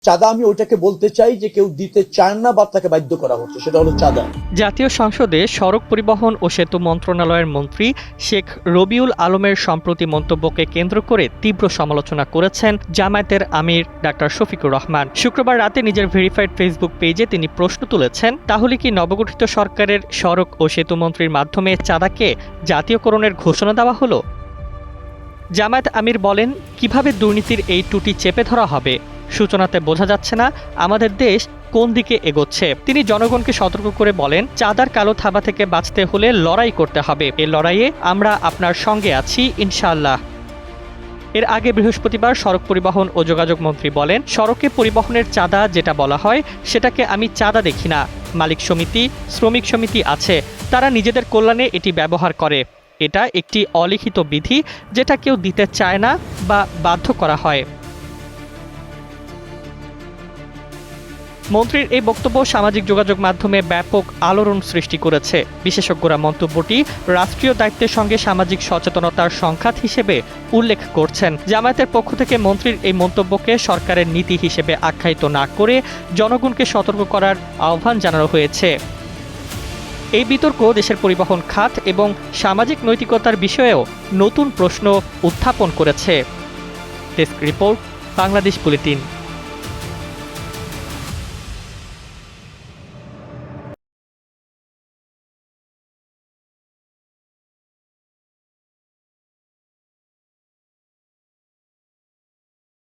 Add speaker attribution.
Speaker 1: চাঁদা আমি ওইটাকে বলতে চাই যে কেউ দিতে চায় না বা তাকে বাধ্য করা হচ্ছে, সেটা হলো চাঁদা।
Speaker 2: জাতীয় সংসদে সড়ক পরিবহন ও সেতু মন্ত্রণালয়ের মন্ত্রী শেখ রবিউল আলমের সম্প্রতি মন্তব্যকে কেন্দ্র করে তীব্র সমালোচনা করেছেন জামায়াতের আমির ডাক্তার শফিকুর রহমান। শুক্রবার রাতে নিজের ভেরিফাইড ফেসবুক পেজে তিনি প্রশ্ন তুলেছেন, তাহলে কি নবগঠিত সরকারের সড়ক ও সেতু মন্ত্রীর মাধ্যমে চাঁদাকে জাতীয়করণের ঘোষণা দেওয়া হলো? জামায়াত আমির বলেন, কিভাবে দুর্নীতির এই টুটি চেপে ধরা হবে? সূচনাতে বোঝা যাচ্ছে না আমাদের দেশ কোন দিকে এগোচ্ছে। তিনি জনগণকে সতর্ক করে বলেন, চাঁদার কালো থাবা থেকে বাঁচতে হলে লড়াই করতে হবে। এই লড়াইয়ে আমরা আপনার সঙ্গে আছি ইনশাআল্লাহ। এর আগে বৃহস্পতিবার সড়ক পরিবহন ও যোগাযোগ মন্ত্রী বলেন, সড়কে পরিবহনের চাঁদা যেটা বলা হয় সেটাকে আমি চাঁদা দেখি না। মালিক সমিতি, শ্রমিক সমিতি আছে, তারা নিজেদের কল্যাণে এটি ব্যবহার করে। এটা একটি অলিখিত বিধি যেটা কেউ দিতে চায় না বা বাধ্য করা হয়। মন্ত্রীর এই বক্তব্য সামাজিক যোগাযোগ মাধ্যমে ব্যাপক আলোড়ন সৃষ্টি করেছে। বিশেষজ্ঞরা মন্তব্যটি রাষ্ট্রীয় দায়িত্বের সঙ্গে সামাজিক সচেতনতার সংঘাত হিসেবে উল্লেখ করছেন। জামায়াতের পক্ষ থেকে মন্ত্রীর এই মন্তব্যকে সরকারের নীতি হিসেবে আখ্যায়িত না করে জনগণকে সতর্ক করার আহ্বান জানানো হয়েছে। এই বিতর্ক দেশের পরিবহন খাত এবং সামাজিক নৈতিকতার বিষয়েও নতুন প্রশ্ন উত্থাপন করেছে। Desk report, Bangladesh bulletin.